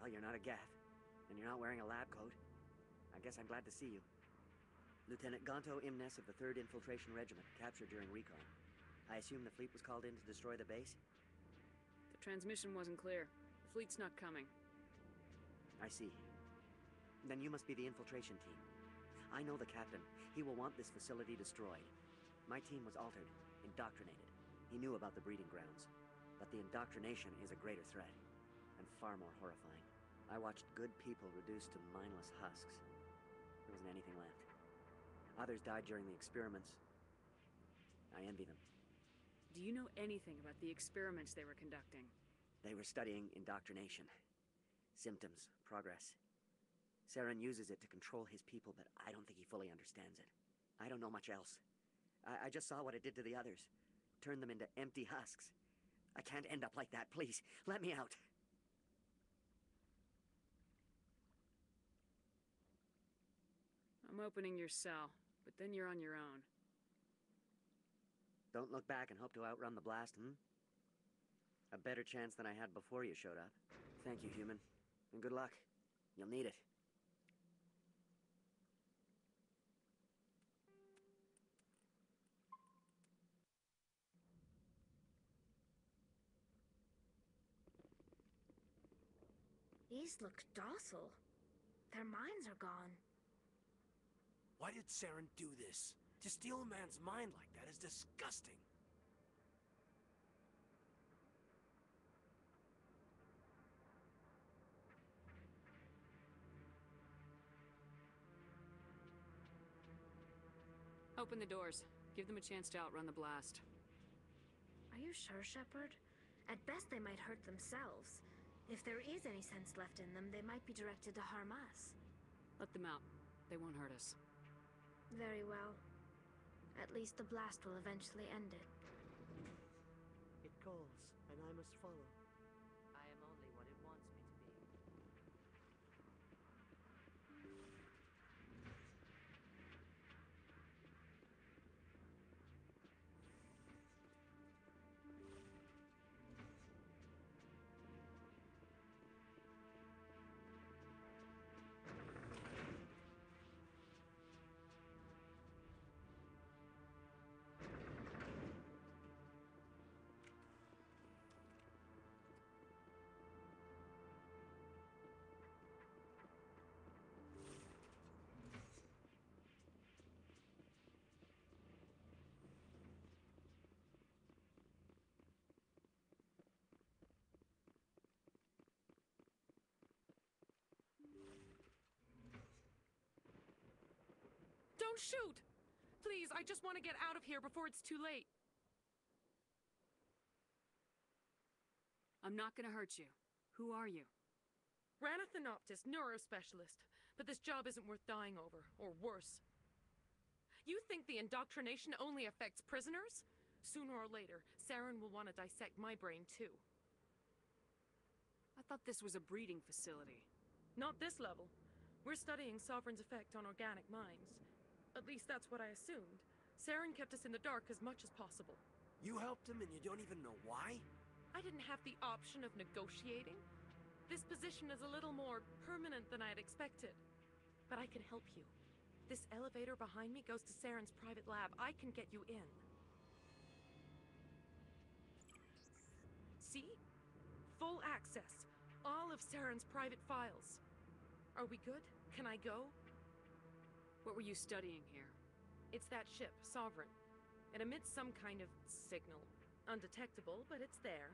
Well, you're not a Geth, and you're not wearing a lab coat. I guess I'm glad to see you. Lieutenant Gonto Imnes of the 3rd Infiltration Regiment, captured during recon. I assume the fleet was called in to destroy the base? The transmission wasn't clear. The fleet's not coming. I see. Then you must be the infiltration team. I know the captain. He will want this facility destroyed. My team was altered, indoctrinated. He knew about the breeding grounds. But the indoctrination is a greater threat, and far more horrifying. I watched good people reduced to mindless husks. There wasn't anything left. Others died during the experiments. I envy them. Do you know anything about the experiments they were conducting? They were studying indoctrination. Symptoms, progress. Saren uses it to control his people, but I don't think he fully understands it. I don't know much else. I just saw what it did to the others. Turned them into empty husks. I can't end up like that, please. Let me out. I'm opening your cell, but then you're on your own. Don't look back and hope to outrun the blast, A better chance than I had before you showed up. Thank you, human. And good luck. You'll need it. These look docile. Their minds are gone. Why did Saren do this? To steal a man's mind like that is disgusting. Open the doors. Give them a chance to outrun the blast. Are you sure, Shepard? At best, they might hurt themselves. If there is any sense left in them, they might be directed to harm us. Let them out. They won't hurt us. Very well. At least the blast will eventually end it. It calls, and I must follow. I am only what it wants me to be. Don't shoot! Please, I just want to get out of here before it's too late. I'm not gonna hurt you. Who are you? Ranathanoptis, neurospecialist. But this job isn't worth dying over, or worse. You think the indoctrination only affects prisoners? Sooner or later, Saren will want to dissect my brain too. I thought this was a breeding facility. Not this level. We're studying Sovereign's effect on organic minds. At least that's what I assumed. Saren kept us in the dark as much as possible. You helped him and you don't even know why? I didn't have the option of negotiating. This position is a little more permanent than I had expected. But I can help you. This elevator behind me goes to Saren's private lab. I can get you in. See? Full access. All of Saren's private files. Are we good? Can I go? What were you studying here? It's that ship, Sovereign. It emits some kind of signal. Undetectable, but it's there.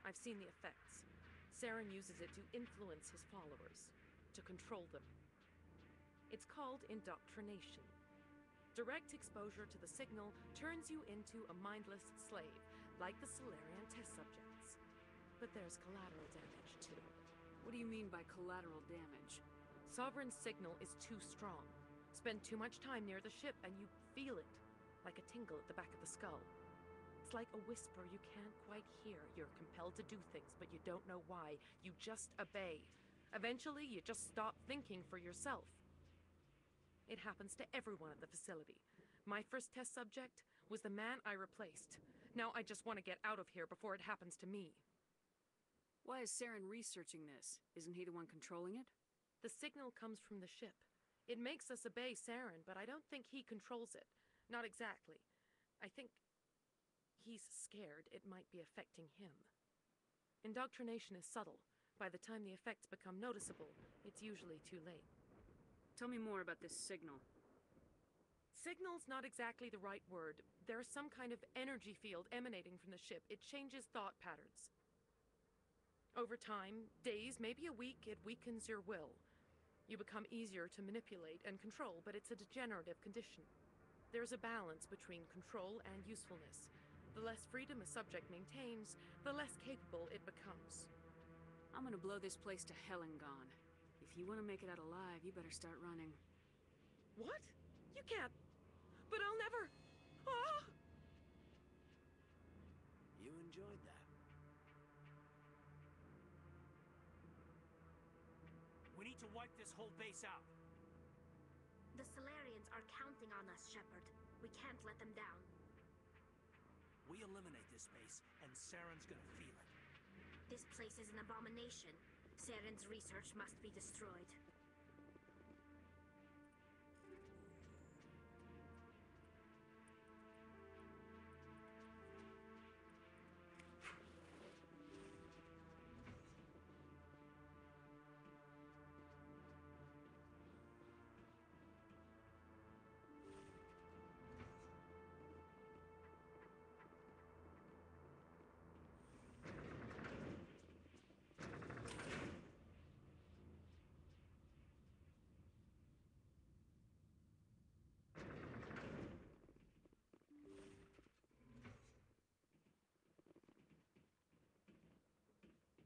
I've seen the effects. Saren uses it to influence his followers, to control them. It's called indoctrination. Direct exposure to the signal turns you into a mindless slave, like the Solarian test subjects. But there's collateral damage, too. What do you mean by collateral damage? Sovereign's signal is too strong. Spend too much time near the ship and you feel it, like a tingle at the back of the skull. It's like a whisper you can't quite hear. You're compelled to do things, but you don't know why. You just obey. Eventually, you just stop thinking for yourself. It happens to everyone at the facility. My first test subject was the man I replaced. Now I just want to get out of here before it happens to me. Why is Saren researching this? Isn't he the one controlling it? The signal comes from the ship. It makes us obey Saren, but I don't think he controls it. Not exactly. I think he's scared it might be affecting him. Indoctrination is subtle. By the time the effects become noticeable, it's usually too late. Tell me more about this signal. Signal's not exactly the right word. There's some kind of energy field emanating from the ship. It changes thought patterns. Over time, days, maybe a week, it weakens your will. You become easier to manipulate and control, but it's a degenerative condition. There's a balance between control and usefulness. The less freedom a subject maintains, the less capable it becomes. I'm gonna blow this place to hell and gone. If you want to make it out alive, you better start running. What? You can't. But I'll never. Ah! You enjoyed that. We need to wipe this whole base out. The Solarians are counting on us, Shepard. We can't let them down. We eliminate this base, and Saren's gonna feel it. This place is an abomination. Saren's research must be destroyed.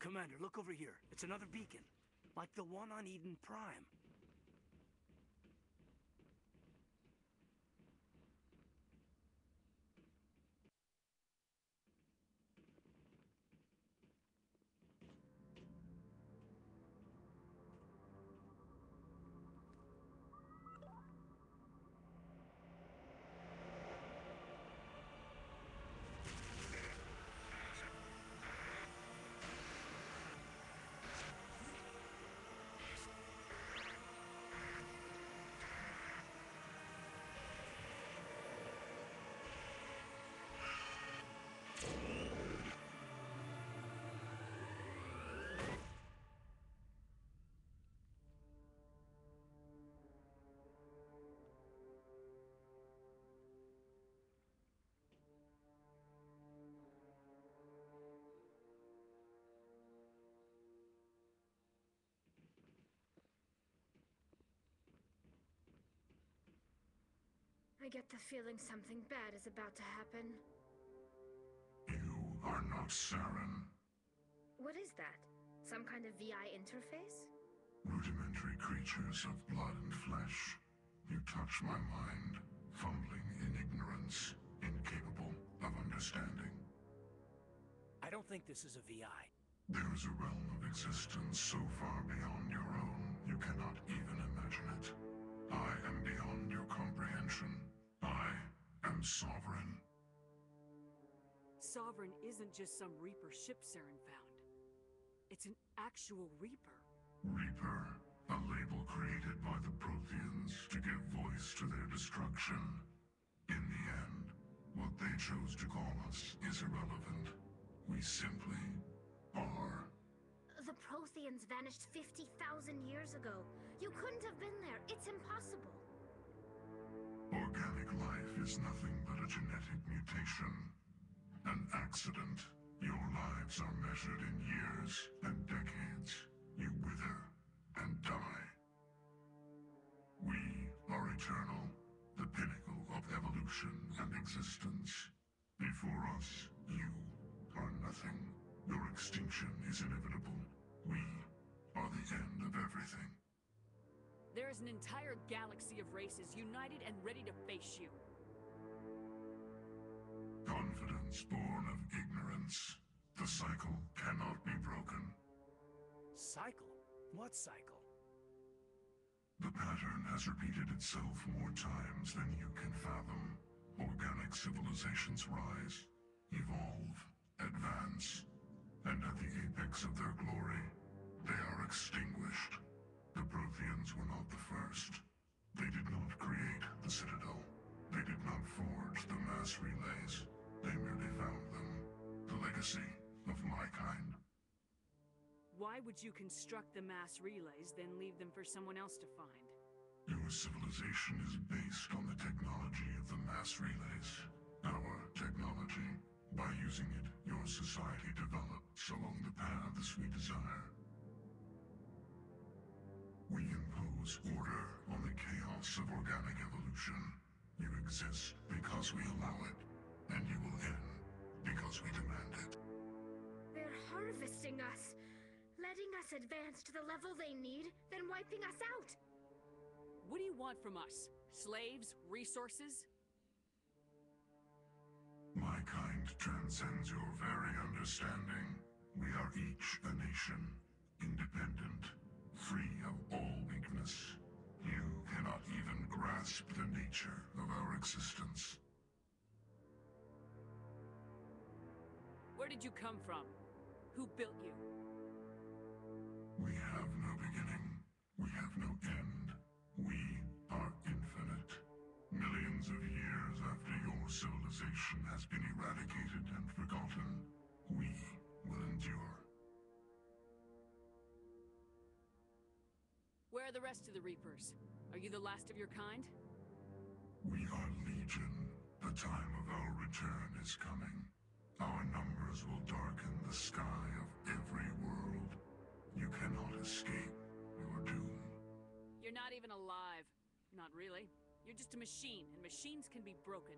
Commander, look over here. It's another beacon. Like the one on Eden Prime. I get the feeling something bad is about to happen. You are not Saren. What is that? Some kind of VI interface? Rudimentary creatures of blood and flesh. You touch my mind, fumbling in ignorance, incapable of understanding. I don't think this is a VI. There is a realm of existence so far beyond your own, you cannot even imagine it. I am beyond your comprehension. I am sovereign. Sovereign isn't just some Reaper ship Saren found. It's an actual Reaper. Reaper, a label created by the Protheans to give voice to their destruction. In the end, what they chose to call us is irrelevant. We simply are. The Protheans vanished 50,000 years ago. You couldn't have been there. It's impossible. Organic life is nothing but a genetic mutation. An accident. Your lives are measured in years and decades. You wither and die. We are eternal, the pinnacle of evolution and existence. Before us, you are nothing. Your extinction is inevitable. We are the end of everything. There is an entire galaxy of races united and ready to face you. Confidence born of ignorance. The cycle cannot be broken. Cycle? What cycle? The pattern has repeated itself more times than you can fathom. Organic civilizations rise, evolve, advance, and at the apex relics of their glory. They are extinguished. The Protheans were not the first. They did not create the Citadel. They did not forge the mass relays. They merely found them. The legacy of my kind. Why would you construct the mass relays, then leave them for someone else to find? Your civilization is based on the technology of the mass relays. Our technology. By using it, your society develops along the paths we desire. We impose order on the chaos of organic evolution. You exist because we allow it, and you will end because we demand it. They're harvesting us, letting us advance to the level they need, then wiping us out. What do you want from us? Slaves? Resources? My kind transcends your very understanding. We are each a nation, independent, free of all weakness. You cannot even grasp the nature of our existence. Where did you come from? Who built you? We have no beginning. We have no end. We are infinite. Millions of years after your civilization has been eradicated and forgotten, we will endure. Where are the rest of the Reapers? Are you the last of your kind? We are Legion. The time of our return is coming. Our numbers will darken the sky of every world. You cannot escape your doom. You're not even alive. Not really. You're just a machine, and machines can be broken.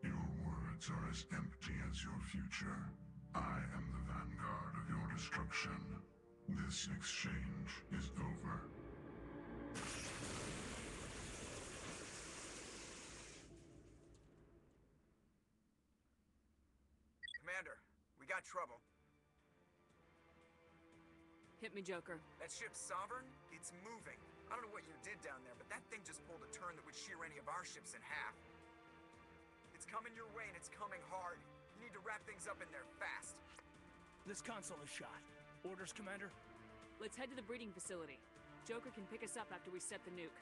Your words are as empty as your future. I am the vanguard of your destruction. This exchange is over. Commander, we got trouble. Hit me, Joker. That ship Sovereign, it's moving. I don't know what you did down there, but that thing just pulled a turn that would shear any of our ships in half. It's coming your way, and it's coming hard. You need to wrap things up in there fast. This console is shot. Orders, Commander? Let's head to the breeding facility. Joker can pick us up after we set the nuke.